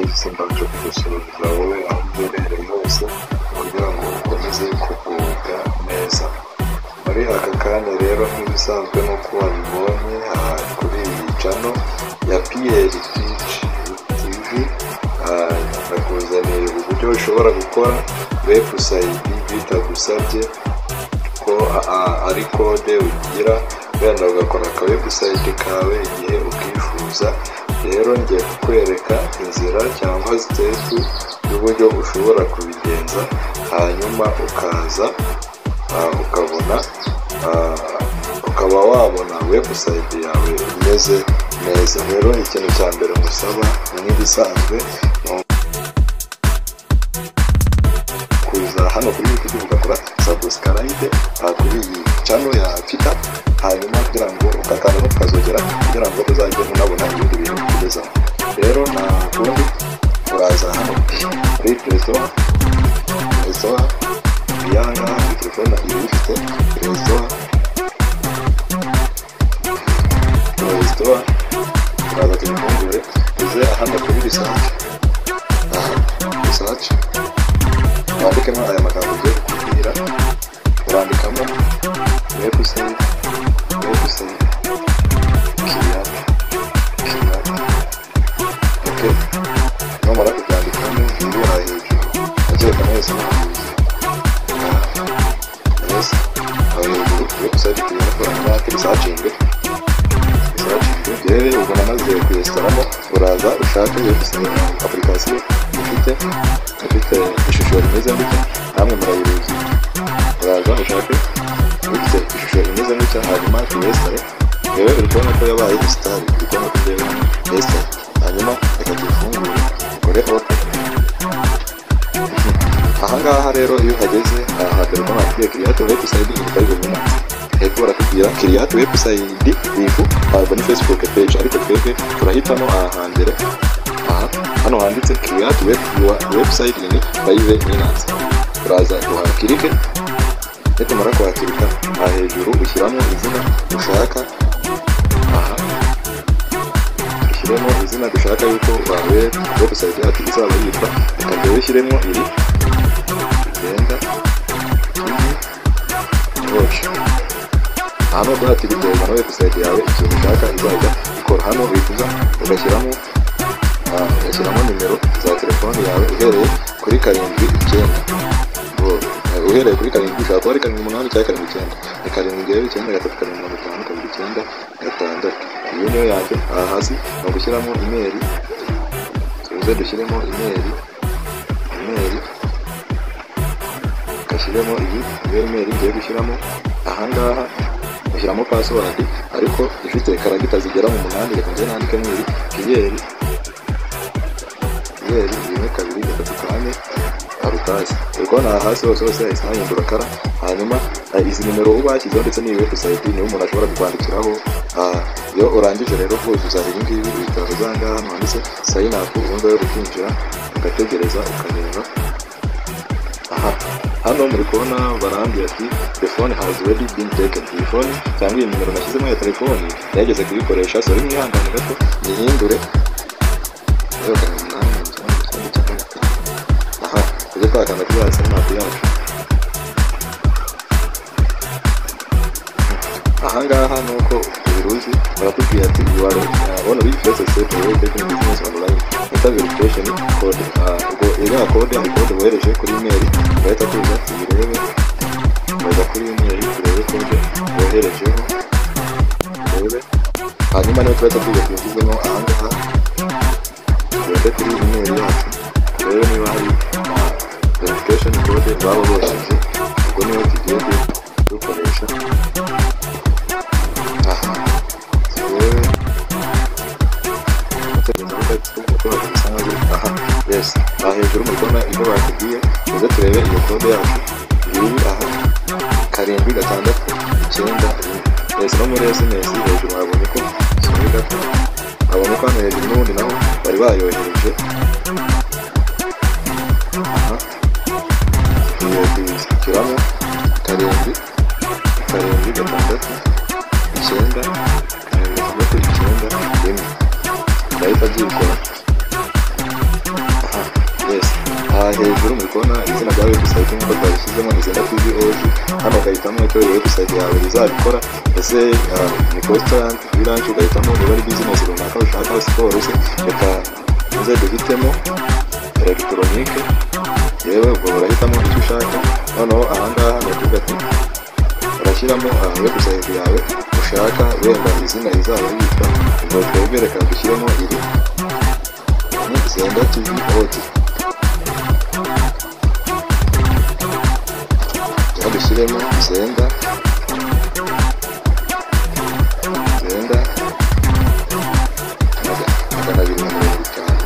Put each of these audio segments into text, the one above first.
igisimba cyo kugusubiza wowe aho uherereye hose kugira ngo ukomeze kugubwa neza. Muri aka kanya rero nk'ibisanzwe nk'uko wabibonye kuri iyi channel ya Pierre Teach TV, nakuzaniye uburyo ushobora gukora website bitagusabye ko ari kode ugira wenda ugakora ka website kawe igihe ukifuza. Rero ngiye kukwereka inzira cyangwa step y'uburyo ushobora kubigenza, hanyuma ukaza ukabona ukaba wabona website yawe imeze neza. Rero ikintu cya mbere musaba nk'ibisanzwe kuza hano kuri YouTube ugakora subscribe kuri iyi channel ya Peter, hanyuma kugira ngo ukakanda no ukazogera kugira ngo uzajye unabona ibindi bintu bigezaho. Rero na kundi uraza hano kuri Play Store yanga telefone ifite Play Store uraza telefone uze hano kuri research wandikemo aya magambo ugiye kubwira, urandikamo website okay. Numara kubyandikamo ibira hejuru agereka neza website tuyakora researching yewe ubona maze kuyestaramo uraza ushake website application ifite ishusho imeze gutya, namwe murayiruzi. Uraza ushake ifite ishusho imeze gutya hanyuma tuyestare. Yewe uri kubona ko yabaye install, uri kubona ko ndeba install, hanyuma reka tuyifungure ukore open. Ahangaha rero iyo uhageze telefone yagiye create website ukayibona hepfo barakubwira create website ifu ni Facebook page, ariko twebwe turahitamo ahambere hano handitse create website ni private minutes. Uraza uhakirike, nitumara kuhakirika hejuru ushyiramo izina ushaka, ushyiremo izina dushaka yuko website yacu izaba yitwa, reka ushyiremo iri genda hano duhatirike na website yawe ikintu ushaka izajya ikora. Hano wifuza ugashyiramo nimero za telefone yawe uhereye kuri 79, uhereye kuri 7 ushaka kuba ari 8 cyangwa 7 iyo niyo yanjye. Hasi no gushyiramo email, tuze dushyiremo email kashyiremo email ngiye gushyiramo. Ahangaha ushyiramo password ariko ifite karagita zigera mu 8, reka nze nandikemo iri Pierre 1 2 3 arutazi. Uriko na hasi hose isahindura kara, hanyuma izi nimero ubashyizeho ndetse n'iyi website niyo umuntu ashobora kukwandikiraho. Iyo urangije rero kuzuza ibi ngibi bitaro zangaha hano handitse sign up, ubundi yo gukinjira ugategereza ukareba. Hano muri kubona barambye ati the phone has already been taken. Telefone cyangwa iyi nimero nashyizemo ya telefone yageze kuyikoresha, sorry mwihangane gato nihindure. Tujye twakanda kuri sign up yacu. Ahangaha nuko ubiruzi baratubwira ati you are one of the first step in taking business online. Ita verification code ubwo iriya code ni code wohereje kuri email, bahita tuza tubirebe, baza kuri email turebe code woherejeho turebe, hanyuma niyo turahita tuza tubizemo ahangaha turebe kuri email yacu turebe niba hari verification code baba bohereje, ubwo niyo tugiye dukoresha. Yes, hejuru muri kubona ibyo bakubwiye, uze turebe iyo code yacu iri 7 6 9. Yes, no muri SMS hejuru habonye ko habonye ko hano hejuru n'ubundi naho bari bayohereje. Kiramo 7 6 9 9 9 9 ndahita byikora. kubona izina rya website nk'uko twabishyizemo Zenda TV OG. Hano ugahitamo icyo website yawe izabikora, ese ni restaurant, freelance, ugahitamo niba ari business runaka ushaka, siporo se, reka uze duhitemo electronique. Yewe ubwo urahitamo icyo ushaka. Noneho ahangaha ni ukuvuga ati urashyiramo website yawe ushaka, wenda izina izaba yitwa, ubwo twebwe reka dushyiremo iri ni Zenda TV OG. Dushyiremo Zenda magana abiri na mirongo itanu.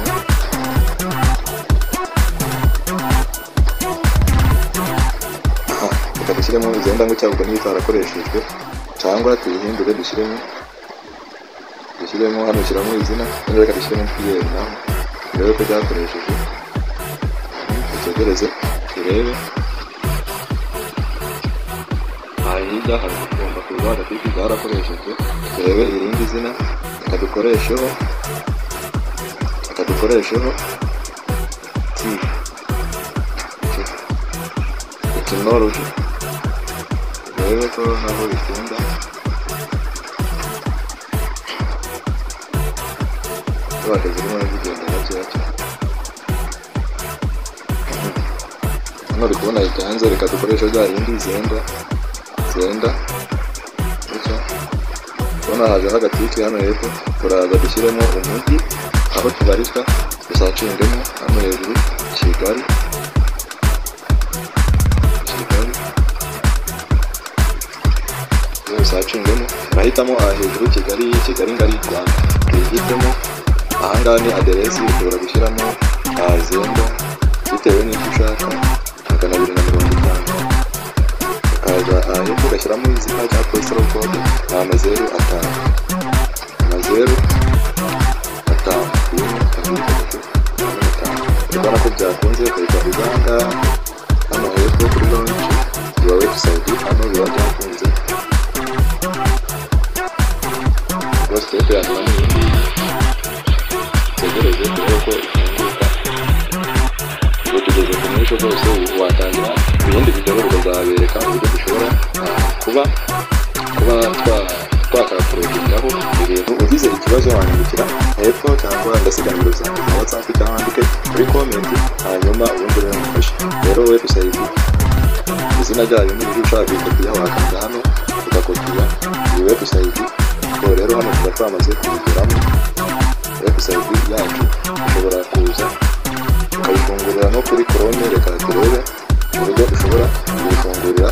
Reka dushyiremo Zenda ngo cyangwa niba itarakoreshejwe, cyangwa tuyihindure dushyiremo hano, shyiramo izina, reka dushyiremo Pierre naho turebe ko byakoresheje. Dutegereze turebe. Hirya hari ugomba kuba hagati byarakoreshejwe. Turebe irindi zina akadukoresheho technology. Turebe ko naho bikunda. Zirimo zigenda gake. Hano uri kubona itanze, reka dukoreshe bya yindi Zenda gutya. Ubona haje agatike hano hepfo, turaza dushyiremo umujyi aho tubarizwa, dusacingemo hano hejuru Kigali. Dusacingemo, turahitamo hejuru Kigali ngari Rwanda. Tuyihitemo, ahangaha ni aderesi, ushobora gushyiramo Zenda bitewe n'icyo ushaka, 250. Ukaza hepfo ugashyiramo izina cya postal code, 0 urabona ko byakunze. Ukahita Uganda hano hepfo kuri launch ya website, hano biba byakunze. Rwose tuyazana n'ibindi, tegereze turebe ko ifunguka. Ubwo tugeze ku mwisho rwose, watangira ibindi video ukazabereka uburyo dushobora kuba twakaproductaho ibintu. Ugize ikibazo wandikira hepfo, cyangwa ndasiga nimero zanjye za WhatsApp, cyangwa wandike kuri comment, hanyuma ubundi urabimufasha. Rero website izina ryayo n'ibyo ushaka gukopiya, wakanda hano ugakopiya iyi website. Ubwo rero hano tuba twamaze kubigeramo. Website yacu ushobora kuza ukayifungurira no kuri Chrome. Reka turebe uburyo ushobora kuyifungurira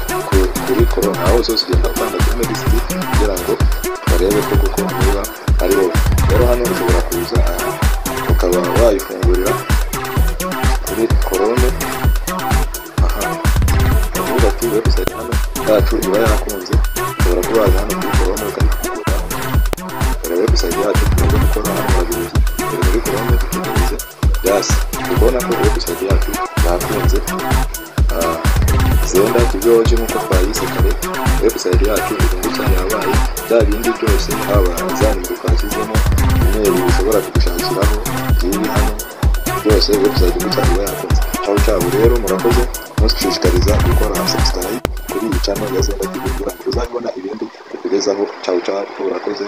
kuri Chrome. Aho zose ugenda ukanda kuri Medicity kugira ngo barebe ko kuko niba ari wowe. Rero hano ushobora kuza ukaba wayifungurira kuri Chrome. Uvuga ati website hano yacu iba yarakunze, ushobora kubaza hano kuri Chrome ukayifungura. Rero website yacu tumaze gukora hano bagize muri Chrome, tutegereze byase. Ubona ko website yacu yakunze. Zenda TV OG nk'uko twayise kare. Website yacu irungu cyane yabaye, bya bindi byose haba za nimero twashyizemo, email ushobora kudushakiraho ziri hano byose. Website cyane yakunze. Ciao rero, murakoze. Mushishikariza gukora subscribe kuri iyi channel ya Zenda TV kugira ngo uzabona ibindi tugezaho. Ciao, urakoze.